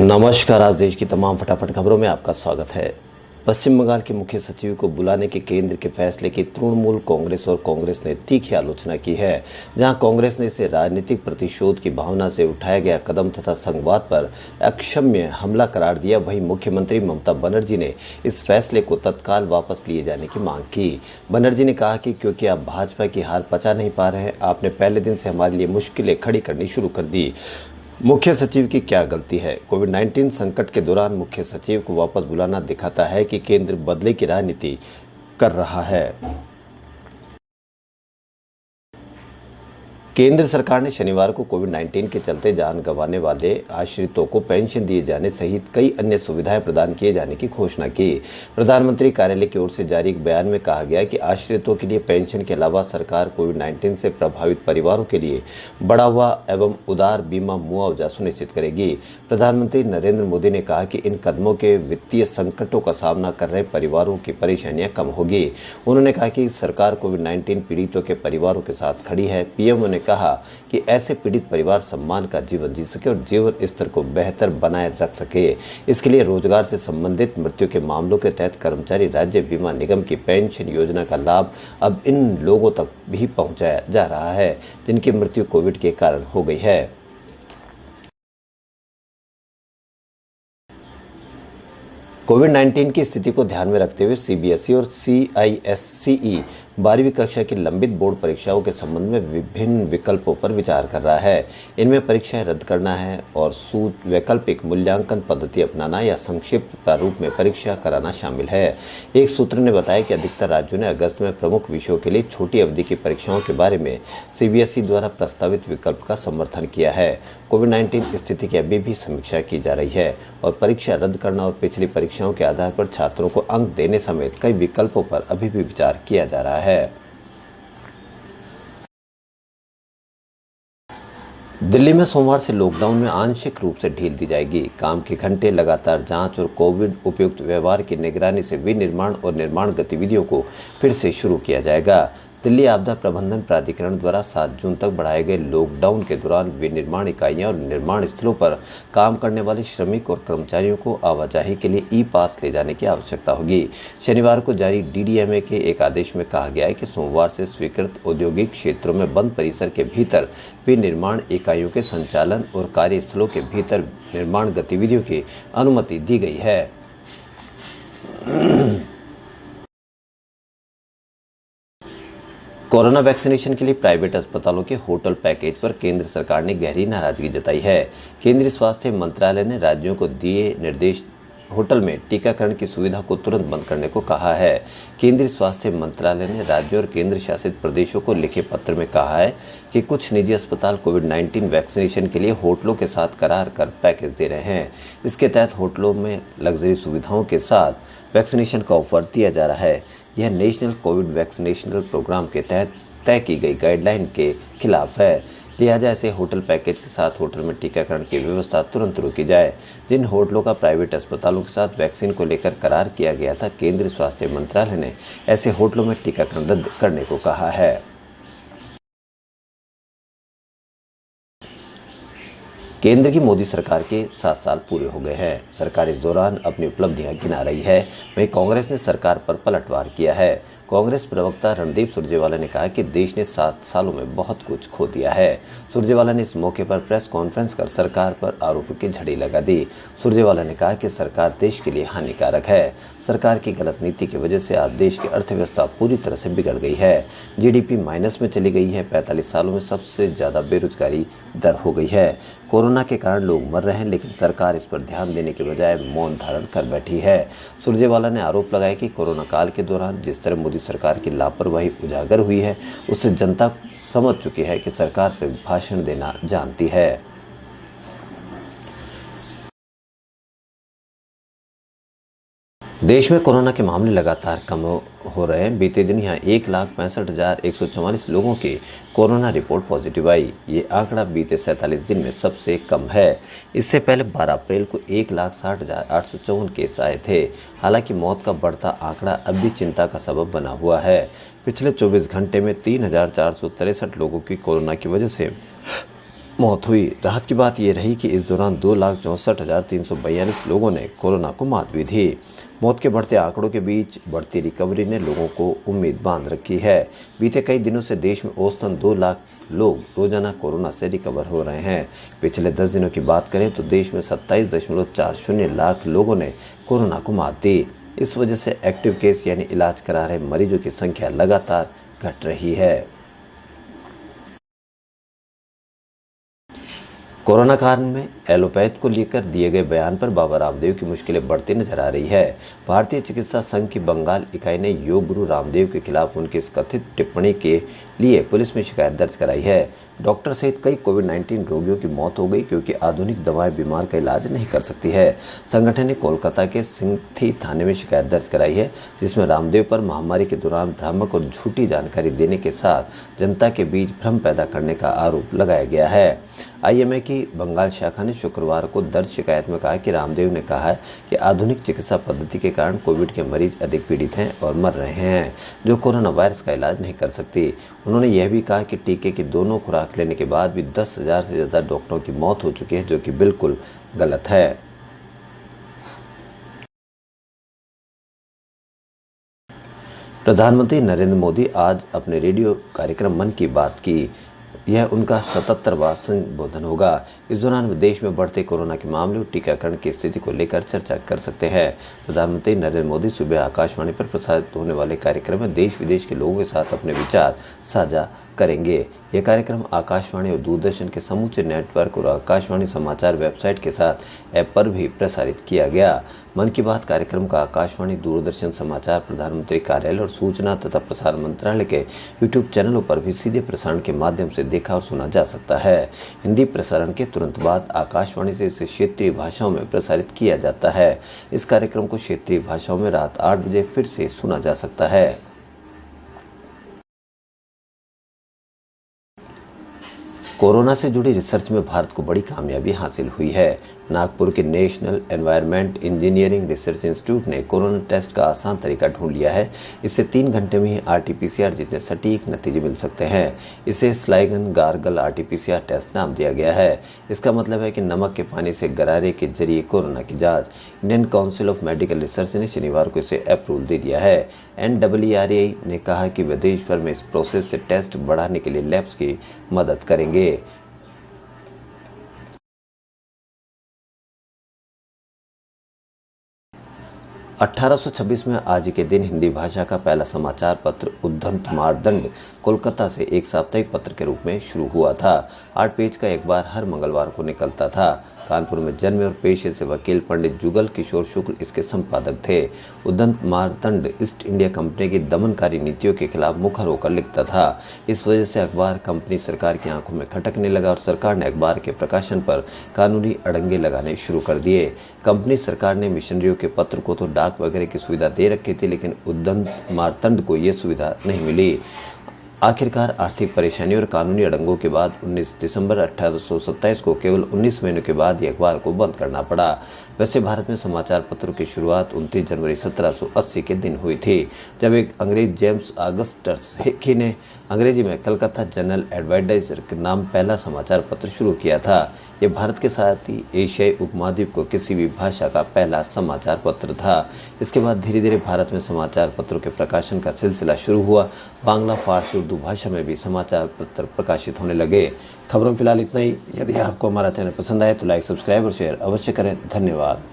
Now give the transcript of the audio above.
नमस्कार। आज देश की तमाम फटाफट खबरों में आपका स्वागत है। पश्चिम बंगाल के मुख्य सचिव को बुलाने के केंद्र के फैसले की तृणमूल कांग्रेस और कांग्रेस ने तीखी आलोचना की है। जहां कांग्रेस ने इसे राजनीतिक प्रतिशोध की भावना से उठाया गया कदम तथा संघवाद पर अक्षम्य हमला करार दिया, वहीं मुख्यमंत्री ममता बनर्जी ने इस फैसले को तत्काल वापस लिए जाने की मांग की। बनर्जी ने कहा कि क्योंकि आप भाजपा की हार पचा नहीं पा रहे हैं, आपने पहले दिन से हमारे लिए मुश्किलें खड़ी करनी शुरू कर दी। मुख्य सचिव की क्या गलती है? कोविड-19 संकट के दौरान मुख्य सचिव को वापस बुलाना दिखाता है कि केंद्र बदले की राजनीति कर रहा है। केंद्र सरकार ने शनिवार को कोविड-19 के चलते जान गंवाने वाले आश्रितों को पेंशन दिए जाने सहित कई अन्य सुविधाएं प्रदान किए जाने की घोषणा की। प्रधानमंत्री कार्यालय की ओर से जारी एक बयान में कहा गया कि आश्रितों के लिए पेंशन के अलावा सरकार कोविड-19 से प्रभावित परिवारों के लिए बढ़ा हुआ एवं उदार बीमा मुआवजा सुनिश्चित करेगी। प्रधानमंत्री नरेंद्र मोदी ने कहा कि इन कदमों के वित्तीय संकटों का सामना कर रहे परिवारों की परेशानियां कम होगी। उन्होंने कहा कि सरकार कोविड-19 पीड़ितों के परिवारों के साथ खड़ी है। पीएम ने कहा कि ऐसे पीड़ित परिवार सम्मान का जीवन जी सके और जीवन स्तर को बेहतर बनाए रख सके। इसके लिए रोजगार से संबंधित मृत्यु के मामलों के तहत कर्मचारी राज्य बीमा निगम की पेंशन योजना का लाभ अब इन लोगों तक भी पहुंचाया जा रहा है जिनकी मृत्यु कोविड के कारण हो गई है। कोविड-19 की स्थिति को ध्यान में रखते हुए सीबीएसई और सीआईएससीई 12वीं कक्षा की लंबित बोर्ड परीक्षाओं के संबंध में विभिन्न विकल्पों पर विचार कर रहा है। इनमें परीक्षाएं रद्द करना है और वैकल्पिक मूल्यांकन पद्धति अपनाना या संक्षिप्त प्रारूप में परीक्षा कराना शामिल है। एक सूत्र ने बताया कि अधिकतर राज्यों ने अगस्त में प्रमुख विषयों के लिए छोटी अवधि की परीक्षाओं के बारे में सीबीएसई द्वारा प्रस्तावित विकल्प का समर्थन किया है। कोविड-19 स्थिति की अभी भी समीक्षा की जा रही है और परीक्षा रद्द करना और पिछली परीक्षाओं के आधार पर छात्रों को अंक देने समेत कई विकल्पों पर अभी भी विचार किया जा रहा है। दिल्ली में सोमवार से लॉकडाउन में आंशिक रूप से ढील दी जाएगी। काम के घंटे, लगातार जांच और कोविड उपयुक्त व्यवहार की निगरानी से विनिर्माण और निर्माण गतिविधियों को फिर से शुरू किया जाएगा। दिल्ली आपदा प्रबंधन प्राधिकरण द्वारा 7 जून तक बढ़ाए गए लॉकडाउन के दौरान विनिर्माण इकाइयां और निर्माण स्थलों पर काम करने वाले श्रमिक और कर्मचारियों को आवाजाही के लिए ई पास ले जाने की आवश्यकता होगी। शनिवार को जारी डीडीएमए के एक आदेश में कहा गया है कि सोमवार से स्वीकृत औद्योगिक क्षेत्रों में बंद परिसर के भीतर विनिर्माण इकाइयों के संचालन और कार्यस्थलों के भीतर निर्माण गतिविधियों की अनुमति दी गई है। कोरोना वैक्सीनेशन के लिए प्राइवेट अस्पतालों के होटल पैकेज पर केंद्र सरकार ने गहरी नाराजगी जताई है। केंद्रीय स्वास्थ्य मंत्रालय ने राज्यों को दिए निर्देश होटल में टीकाकरण की सुविधा को तुरंत बंद करने को कहा है। केंद्रीय स्वास्थ्य मंत्रालय ने राज्यों और केंद्र शासित प्रदेशों को लिखे पत्र में कहा है कि कुछ निजी अस्पताल कोविड-19 वैक्सीनेशन के लिए होटलों के साथ करार कर पैकेज दे रहे हैं। इसके तहत होटलों में लग्जरी सुविधाओं के साथ वैक्सीनेशन का ऑफर दिया जा रहा है। यह नेशनल कोविड वैक्सीनेशनल प्रोग्राम के तहत तय की गई गाइडलाइन के खिलाफ है। लिहाजा ऐसे होटल पैकेज के साथ होटल में टीकाकरण की व्यवस्था तुरंत रोकी जाए। जिन होटलों का प्राइवेट अस्पतालों के साथ वैक्सीन को लेकर करार किया गया था, केंद्रीय स्वास्थ्य मंत्रालय ने ऐसे होटलों में टीकाकरण रद्द करने को कहा है। केंद्र की मोदी सरकार के 7 साल पूरे हो गए हैं। सरकार इस दौरान अपनी उपलब्धियां गिना रही है। वहीं कांग्रेस ने सरकार पर पलटवार किया है। कांग्रेस प्रवक्ता रणदीप सुरजेवाला ने कहा कि देश ने 7 सालों में बहुत कुछ खो दिया है। सुरजेवाला ने इस मौके पर प्रेस कॉन्फ्रेंस कर सरकार पर आरोपों की झड़ी लगा दी। सुरजेवाला ने कहा कि सरकार देश के लिए हानिकारक है। सरकार की गलत नीति की वजह से आज देश की अर्थव्यवस्था पूरी तरह से बिगड़ गई है। जीडीपी माइनस में चली गई है। 45 सालों में सबसे ज्यादा बेरोजगारी दर हो गई है। कोरोना के कारण लोग मर रहे हैं, लेकिन सरकार इस पर ध्यान देने के बजाय मौन धारण कर बैठी है। सुरजेवाला ने आरोप लगाया कि कोरोना काल के दौरान जिस तरह मोदी सरकार की लापरवाही उजागर हुई है, उससे जनता समझ चुकी है कि सरकार से भाषण देना जानती है। देश में कोरोना के मामले लगातार कम हो रहे हैं। बीते दिन यहाँ 1,65,144 लोगों की कोरोना रिपोर्ट पॉजिटिव आई। ये आंकड़ा बीते 47 दिन में सबसे कम है। इससे पहले 12 अप्रैल को 1,60,854 केस आए थे। हालांकि मौत का बढ़ता आंकड़ा अब भी चिंता का सबब बना हुआ है। पिछले 24 घंटे में 3,463 लोगों की कोरोना की वजह से मौत हुई। राहत की बात यह रही कि इस दौरान 2,64,342 लोगों ने कोरोना को मात भी दी। मौत के बढ़ते आंकड़ों के बीच बढ़ती रिकवरी ने लोगों को उम्मीद बांध रखी है। बीते कई दिनों से देश में औसतन 2 लाख लोग रोजाना कोरोना से रिकवर हो रहे हैं। पिछले 10 दिनों की बात करें तो देश में 27.40 लाख लोगों ने कोरोना को मात दी। इस वजह से एक्टिव केस यानी इलाज करा रहे मरीजों की संख्या लगातार घट रही है। कोरोना काल में एलोपैथ को लेकर दिए गए बयान पर बाबा रामदेव की मुश्किलें बढ़ती नजर आ रही है। भारतीय चिकित्सा संघ की बंगाल इकाई ने योग गुरु रामदेव के खिलाफ उनकी इस कथित टिप्पणी के लिए पुलिस में शिकायत दर्ज कराई है। डॉक्टर सहित कई कोविड-19 रोगियों की मौत हो गई क्योंकि आधुनिक दवाएं बीमार का इलाज नहीं कर सकती है। संगठन ने कोलकाता के सिंथी थाने में शिकायत दर्ज कराई है, जिसमें रामदेव पर महामारी के दौरान भ्रामक और झूठी जानकारी देने के साथ जनता के बीच भ्रम पैदा करने का आरोप लगाया गया है। आईएमए की बंगाल शाखा ने शुक्रवार को दर्ज शिकायत में कहा कि रामदेव ने कहा है कि आधुनिक चिकित्सा पद्धति के कारण कोविड के मरीज अधिक पीड़ित हैं और मर रहे हैं, जो कोरोना वायरस का इलाज नहीं कर सकती। उन्होंने यह भी कहा कि टीके की दोनों खुराक लेने के बाद भी 10,000 से ज्यादा डॉक्टरों की मौत हो चुकी है, जो कि बिल्कुल गलत है। प्रधानमंत्री नरेंद्र मोदी आज अपने रेडियो कार्यक्रम मन की बात की। यह उनका 77वां संबोधन होगा। इस दौरान देश में बढ़ते कोरोना के मामले और टीकाकरण की स्थिति को लेकर चर्चा कर सकते हैं। प्रधानमंत्री नरेंद्र मोदी सुबह आकाशवाणी पर प्रसारित होने वाले कार्यक्रम में देश विदेश के लोगों के साथ अपने विचार साझा करेंगे। यह कार्यक्रम आकाशवाणी और दूरदर्शन के समूचे नेटवर्क और आकाशवाणी समाचार वेबसाइट के साथ ऐप पर भी प्रसारित किया गया। मन की बात कार्यक्रम का आकाशवाणी, दूरदर्शन समाचार, प्रधानमंत्री कार्यालय और सूचना तथा प्रसारण मंत्रालय के यूट्यूब चैनलों पर भी सीधे प्रसारण के माध्यम से देखा और सुना जा सकता है। हिंदी प्रसारण के तुरंत बाद आकाशवाणी से इसे क्षेत्रीय भाषाओं में प्रसारित किया जाता है। इस कार्यक्रम को क्षेत्रीय भाषाओं में रात 8 बजे फिर से सुना जा सकता है। कोरोना से जुड़ी रिसर्च में भारत को बड़ी कामयाबी हासिल हुई है। नागपुर के national environment engineering research institute ने कोरोना टेस्ट का आसान तरीका ढूंढ लिया है। इससे 3 घंटे में ही आरटी-पीसीआर जितने सटीक नतीजे मिल सकते हैं। इसे स्लाइगन गार्गल आरटी-पीसीआर टेस्ट नाम दिया गया है। इसका मतलब है कि नमक के पानी से गरारे के जरिए कोरोना की जांच। Indian council of medical research ने शनिवार को इसे अप्रूवल दे दिया है। NAARI ने कहा कि वे देश भर में इस प्रोसेस से टेस्ट बढ़ाने के लिए लैब्स की मदद करेंगे। 1826 में आज के दिन हिंदी भाषा का पहला समाचार पत्र उद्दंत मारदंड कोलकाता से एक साप्ताहिक पत्र के रूप में शुरू हुआ था। 8 पेज का अखबार हर मंगलवार को निकलता था। कानपुर में जन्मे और पेशे से वकील पंडित जुगल किशोर शुक्ल इसके संपादक थे। उद्दंत मारदंड ईस्ट इंडिया कंपनी की दमनकारी नीतियों के खिलाफ मुखर होकर लिखता था। इस वजह से अखबार कंपनी सरकार की आंखों में खटकने लगा और सरकार ने अखबार के प्रकाशन पर कानूनी अड़ंगे लगाने शुरू कर दिए। कंपनी सरकार ने मिशनरियों के पत्र को तो डाक वगैरह की सुविधा दे रखी थी, लेकिन उद्दंत मारदंड को ये सुविधा नहीं मिली। आखिरकार आर्थिक परेशानी और कानूनी अड़ंगों के बाद 19 दिसंबर 1827 को केवल 19 महीनों के बाद ही अखबार को बंद करना पड़ा। वैसे भारत में समाचार पत्रों की शुरुआत 29 जनवरी 1780 के दिन हुई थी, जब एक अंग्रेज जेम्स ऑगस्टस हिकी ने अंग्रेजी में कलकत्ता जनरल एडवर्टाइजर के नाम पहला समाचार पत्र शुरू किया था। यह भारत के साथ ही एशियाई उपमहाद्वीप को किसी भी भाषा का पहला समाचार पत्र था। इसके बाद धीरे धीरे भारत में समाचार पत्रों के प्रकाशन का सिलसिला शुरू हुआ। बांग्ला, फारसी, उर्दू भाषा में भी समाचार पत्र प्रकाशित होने लगे। खबरों फिलहाल इतना ही। यदि आपको हमारा चैनल पसंद आए तो लाइक, सब्सक्राइब और शेयर अवश्य करें। धन्यवाद।